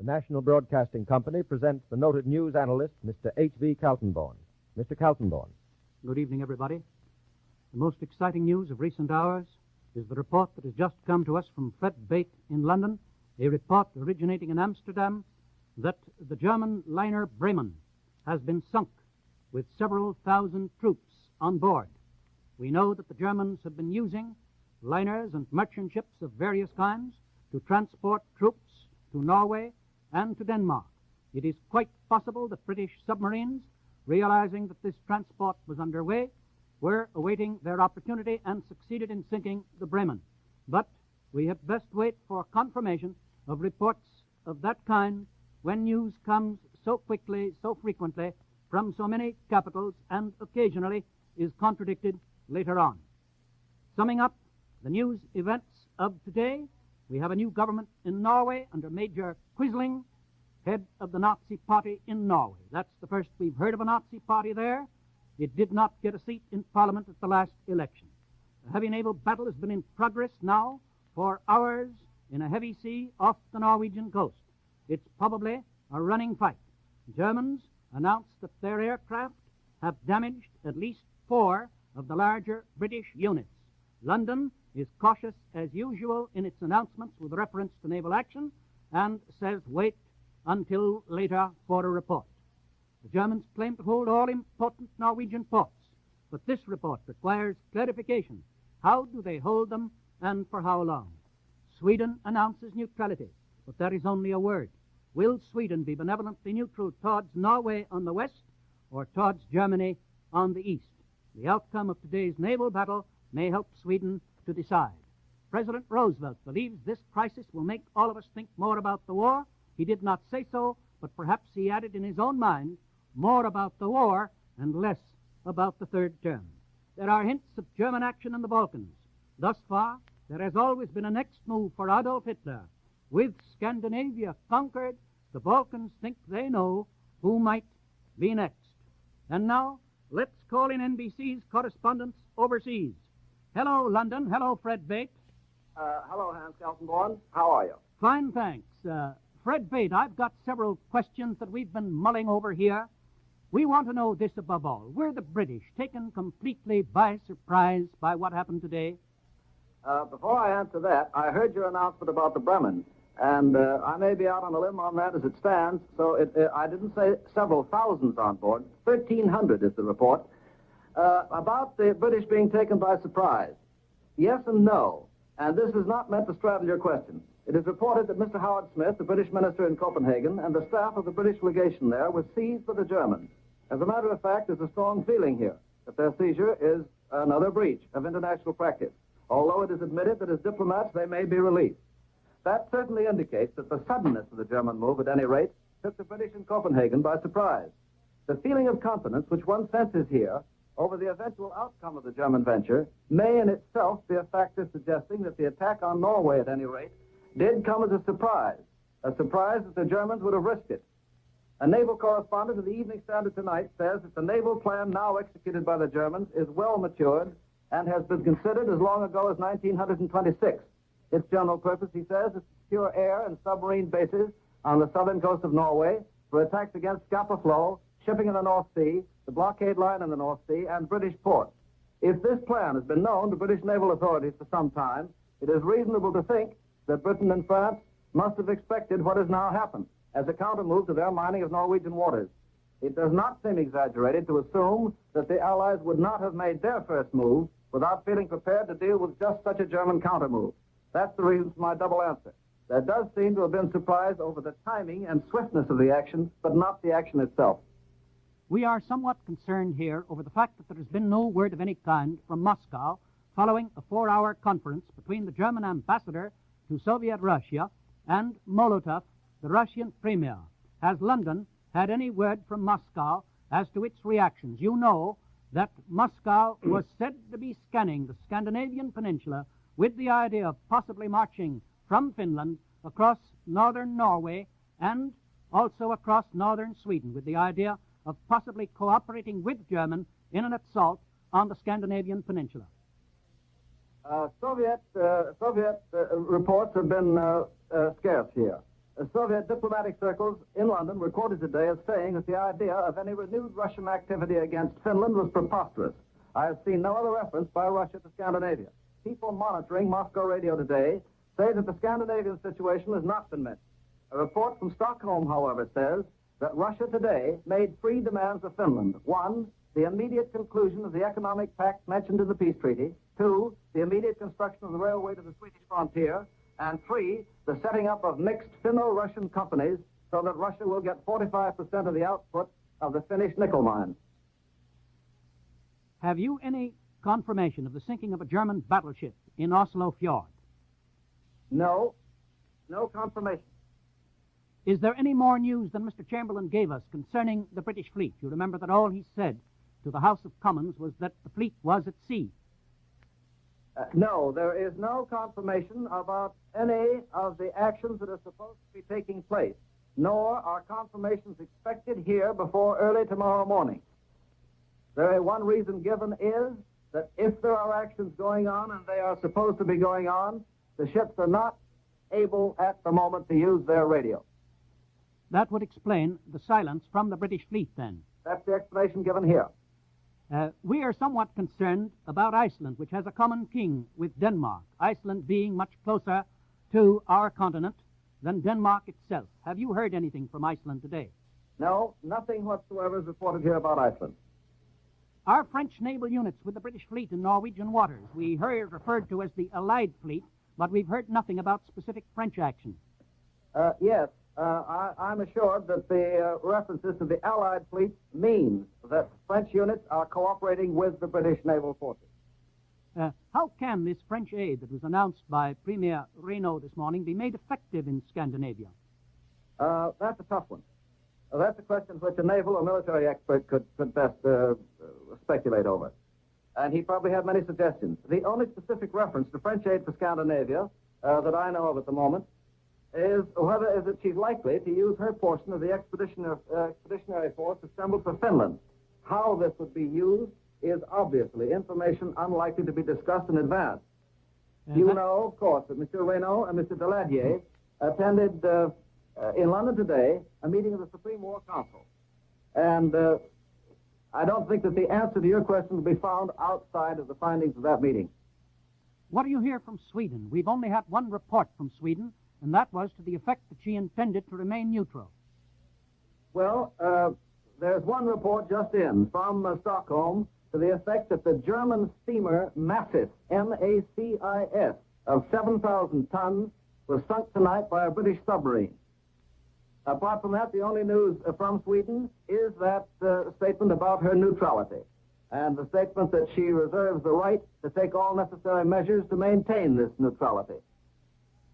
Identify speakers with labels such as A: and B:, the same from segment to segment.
A: The National Broadcasting Company presents the noted news analyst, Mr. H.V. Kaltenborn. Mr. Kaltenborn.
B: Good evening, everybody. The most exciting news of recent hours is the report that has just come to us from Fred Bate in London, a report originating in Amsterdam, that the German liner Bremen has been sunk with several thousand troops on board. We know that the Germans have been using liners and merchant ships of various kinds to transport troops to Norway and to Denmark. It is quite possible that British submarines, realizing that this transport was underway, were awaiting their opportunity and succeeded in sinking the Bremen. But we had best wait for confirmation of reports of that kind when news comes so quickly, so frequently, from so many capitals, and occasionally is contradicted later on. Summing up the news events of today, we have a new government in Norway under Major Quisling, head of the Nazi Party in Norway. That's the first we've heard of a Nazi Party there. It did not get a seat in Parliament at the last election. A heavy naval battle has been in progress now for hours in a heavy sea off the Norwegian coast. It's probably a running fight. Germans announced that their aircraft have damaged at least 4 of the larger British units. London is cautious as usual in its announcements with reference to naval action and says wait until later for a report. The Germans claim to hold all important Norwegian ports, but this report requires clarification. How do they hold them and for how long? Sweden announces neutrality, but that is only a word. Will Sweden be benevolently neutral towards Norway on the west or towards Germany on the east? The outcome of today's naval battle may help Sweden to decide. President Roosevelt believes this crisis will make all of us think more about the war. He did not say so, but perhaps he added in his own mind more about the war and less about the third term. There are hints of German action in the Balkans. Thus far, there has always been a next move for Adolf Hitler. With Scandinavia conquered, the Balkans think they know who might be next. And now, let's call in NBC's correspondents overseas. Hello, London. Hello, Fred Bate.
C: Hello, Hans Kaltenborn. How are you?
B: Fine, thanks. Fred Bate, I've got several questions that we've been mulling over here. We want to know this above all. Were the British taken completely by surprise by what happened today?
C: Before I answer that, I heard your announcement about the Bremen, and I may be out on a limb on that as it stands, so I didn't say several thousands on board. 1,300 is the report. About the British being taken by surprise. Yes and no, and this is not meant to straddle your question. It is reported that Mr. Howard Smith, the British minister in Copenhagen, and the staff of the British legation there were seized by the Germans. As a matter of fact, there's a strong feeling here that their seizure is another breach of international practice, although it is admitted that as diplomats they may be released. That certainly indicates that the suddenness of the German move, at any rate, took the British in Copenhagen by surprise. The feeling of confidence which one senses here over the eventual outcome of the German venture may in itself be a factor suggesting that the attack on Norway, at any rate, did come as a surprise that the Germans would have risked it. A naval correspondent of the Evening Standard tonight says that the naval plan now executed by the Germans is well matured and has been considered as long ago as 1926. Its general purpose, he says, is to secure air and submarine bases on the southern coast of Norway for attacks against Scapa Flow, shipping in the North Sea, the blockade line in the North Sea, and British ports. If this plan has been known to British naval authorities for some time, it is reasonable to think that Britain and France must have expected what has now happened as a countermove to their mining of Norwegian waters. It does not seem exaggerated to assume that the Allies would not have made their first move without feeling prepared to deal with just such a German countermove. That's the reason for my double answer. There does seem to have been surprise over the timing and swiftness of the action, but not the action itself.
B: We are somewhat concerned here over the fact that there has been no word of any kind from Moscow following a 4-hour conference between the German ambassador to Soviet Russia and Molotov, the Russian premier. Has London had any word from Moscow as to its reactions? You know that Moscow was said to be scanning the Scandinavian peninsula with the idea of possibly marching from Finland across northern Norway and also across northern Sweden with the idea of possibly cooperating with Germany in an assault on the Scandinavian peninsula.
C: Soviet reports have been scarce here. Soviet diplomatic circles in London were quoted today as saying that the idea of any renewed Russian activity against Finland was preposterous. I have seen no other reference by Russia to Scandinavia. People monitoring Moscow radio today say that the Scandinavian situation has not been mentioned. A report from Stockholm, however, says that Russia today made three demands of Finland. One, the immediate conclusion of the economic pact mentioned in the peace treaty. Two, the immediate construction of the railway to the Swedish frontier. And three, the setting up of mixed Finno-Russian companies so that Russia will get 45% of the output of the Finnish nickel mines.
B: Have you any confirmation of the sinking of a German battleship in Oslo Fjord?
C: No confirmation.
B: Is there any more news than Mr. Chamberlain gave us concerning the British fleet? You remember that all he said to the House of Commons was that the fleet was at sea.
C: No, there is no confirmation about any of the actions that are supposed to be taking place, nor are confirmations expected here before early tomorrow morning. One reason given is that if there are actions going on, and they are supposed to be going on, the ships are not able at the moment to use their radio.
B: That would explain the silence from the British fleet, then.
C: That's the explanation given here.
B: We are somewhat concerned about Iceland, which has a common king with Denmark, Iceland being much closer to our continent than Denmark itself. Have you heard anything from Iceland today?
C: No, nothing whatsoever is reported here about Iceland.
B: Our French naval units with the British fleet in Norwegian waters, we heard referred to as the Allied fleet, but we've heard nothing about specific French action.
C: Yes, I'm assured that the references to the Allied fleet means that French units are cooperating with the British naval forces.
B: How can this French aid that was announced by Premier Reynaud this morning be made effective in Scandinavia?
C: That's a tough one. That's a question which a naval or military expert could best speculate over. And he probably had many suggestions. The only specific reference to French aid for Scandinavia that I know of at the moment is that she's likely to use her portion of the expeditionary force assembled for Finland. How this would be used is obviously information unlikely to be discussed in advance. You know, of course, that Mr. Reynaud and Mr. Daladier attended in London today a meeting of the Supreme War Council. And I don't think that the answer to your question will be found outside of the findings of that meeting.
B: What do you hear from Sweden? We've only had one report from Sweden, and that was to the effect that she intended to remain neutral.
C: Well, there's one report just in from Stockholm to the effect that the German steamer Massis, M-A-C-I-S, of 7,000 tons, was sunk tonight by a British submarine. Apart from that, the only news from Sweden is that statement about her neutrality, and the statement that she reserves the right to take all necessary measures to maintain this neutrality.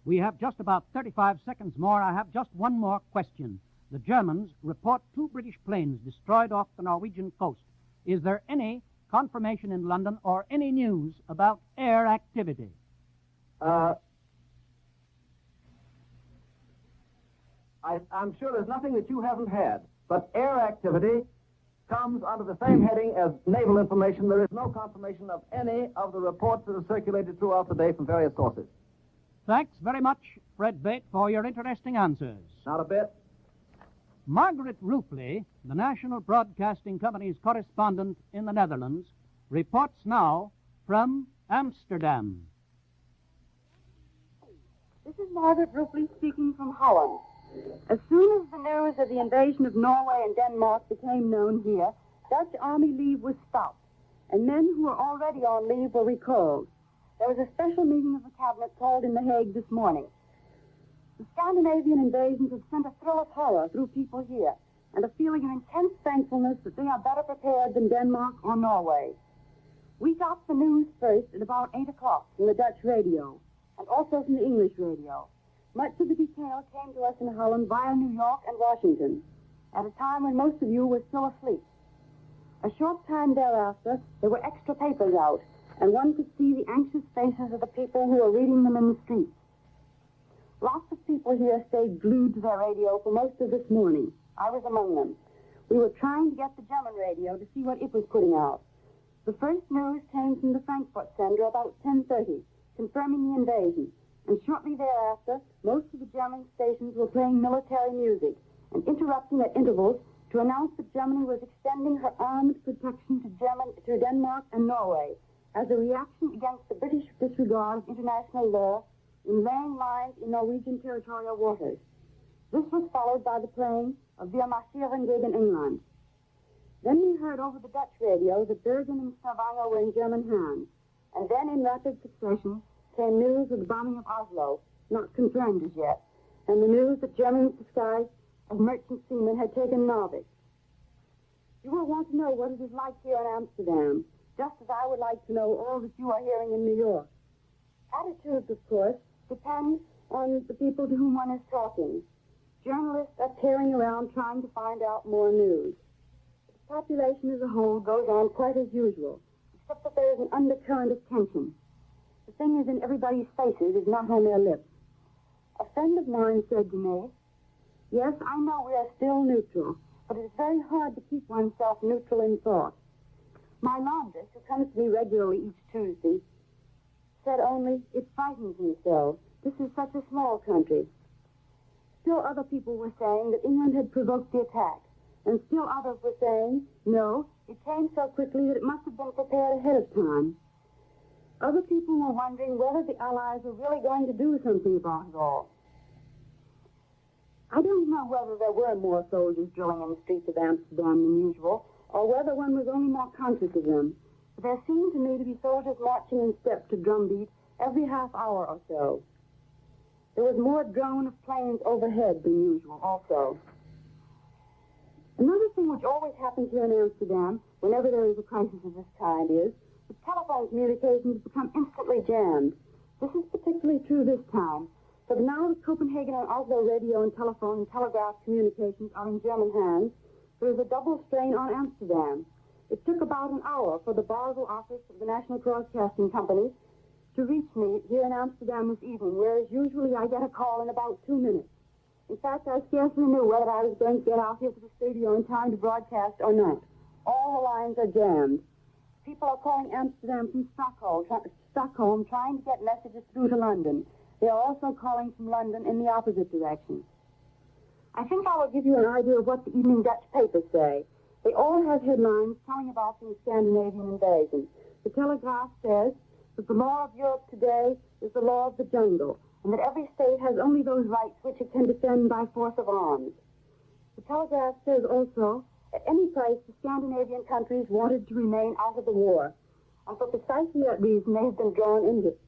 B: We have just about 35 seconds more. I have just one more question. The Germans report 2 British planes destroyed off the Norwegian coast. Is there any confirmation in London or any news about air activity?
C: I'm sure there's nothing that you haven't had, but air activity comes under the same heading as naval information. There is no confirmation of any of the reports that are circulated throughout the day from various sources.
B: Thanks very much, Fred Bate, for your interesting answers.
C: Not a bit.
B: Margaret Rupley, the National Broadcasting Company's correspondent in the Netherlands, reports now from Amsterdam.
D: This is Margaret Rupley speaking from Holland. As soon as the news of the invasion of Norway and Denmark became known here, Dutch Army leave was stopped, and men who were already on leave were recalled. There was a special meeting of the Cabinet called in The Hague this morning. The Scandinavian invasions have sent a thrill of horror through people here, and a feeling of intense thankfulness that they are better prepared than Denmark or Norway. We got the news first at about 8 o'clock from the Dutch radio, and also from the English radio. Much of the detail came to us in Holland via New York and Washington, at a time when most of you were still asleep. A short time thereafter, there were extra papers out, and one could see the anxious faces of the people who were reading them in the streets. Lots of people here stayed glued to their radio for most of this morning. I was among them. We were trying to get the German radio to see what it was putting out. The first news came from the Frankfurt Sender about 10:30, confirming the invasion. and shortly thereafter, most of the German stations were playing military music and interrupting at intervals to announce that Germany was extending her armed protection to Denmark and Norway as a reaction against the British disregard of international law in laying lines in Norwegian territorial waters. This was followed by the playing of Wir marschieren gegen England. Then we heard over the Dutch radio that Bergen and Stavanger were in German hands, and then in rapid succession came news of the bombing of Oslo, not confirmed as yet, and the news that Germans disguised as merchant seamen had taken Narvik. You will want to know what it is like here in Amsterdam, just as I would like to know all that you are hearing in New York. Attitudes, of course, depend on the people to whom one is talking. Journalists are tearing around trying to find out more news. The population as a whole goes on quite as usual, except that there is an undercurrent of tension. The thing is in everybody's faces, is not on their lips. A friend of mine said to me, "Yes, I know we are still neutral, but it is very hard to keep oneself neutral in thought." My laundress, who comes to me regularly each Tuesday, said only, "It frightens me so. This is such a small country." Still other people were saying that England had provoked the attack, and still others were saying, no, it came so quickly that it must have been prepared ahead of time. Other people were wondering whether the Allies were really going to do something about it all. I don't know whether there were more soldiers drilling in the streets of Amsterdam than usual, or whether one was only more conscious of them. But there seemed to me to be soldiers marching in step to drumbeat every half hour or so. There was more drone of planes overhead than usual also. Another thing which always happens here in Amsterdam, whenever there is a crisis of this kind, is that telephone communications become instantly jammed. This is particularly true this time, for now that Copenhagen and Oslo radio and telephone and telegraph communications are in German hands, there is a double strain on Amsterdam. It took about an hour for the Basel office of the National Broadcasting Company to reach me here in Amsterdam this evening, whereas usually I get a call in about 2 minutes. In fact, I scarcely knew whether I was going to get out here to the studio in time to broadcast or not. All the lines are jammed. People are calling Amsterdam from Stockholm trying to get messages through to London. They are also calling from London in the opposite direction. I think I will give you an idea of what the evening Dutch papers say. They all have headlines telling about the Scandinavian invasion. The Telegraph says that the law of Europe today is the law of the jungle, and that every state has only those rights which it can defend by force of arms. The Telegraph says also, at any price, the Scandinavian countries wanted to remain out of the war, and for precisely that reason they have been drawn into it.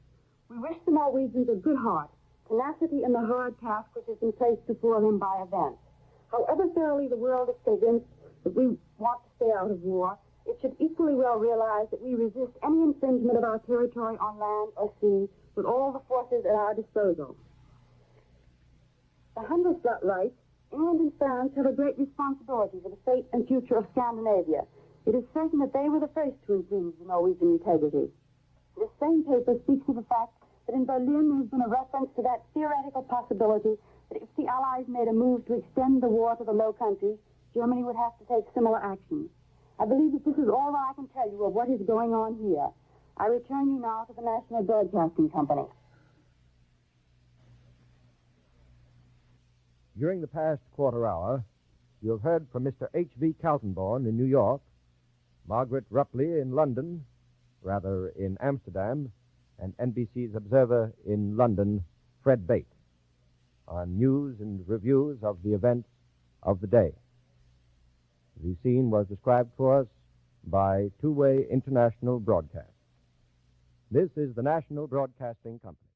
D: We wish the Norwegians a good heart, tenacity in the hard task which has been placed before them by events. However thoroughly the world is convinced that we want to stay out of war, it should equally well realize that we resist any infringement of our territory on land or sea with all the forces at our disposal. The Handelsblatt writes, England and France have a great responsibility for the fate and future of Scandinavia. It is certain that they were the first to infringe the Norwegian integrity. This same paper speaks of the fact that in Berlin there has been a reference to that theoretical possibility that if the Allies made a move to extend the war to the Low Countries, Germany would have to take similar action. I believe that this is all that I can tell you of what is going on here. I return you now to the National Broadcasting Company.
A: During the past quarter hour, you have heard from Mr. H.V. Kaltenborn in New York, Margaret Rupley in in Amsterdam, and NBC's observer in London, Fred Bate, on news and reviews of the events of the day. The scene was described for us by Two-Way International Broadcast. This is the National Broadcasting Company.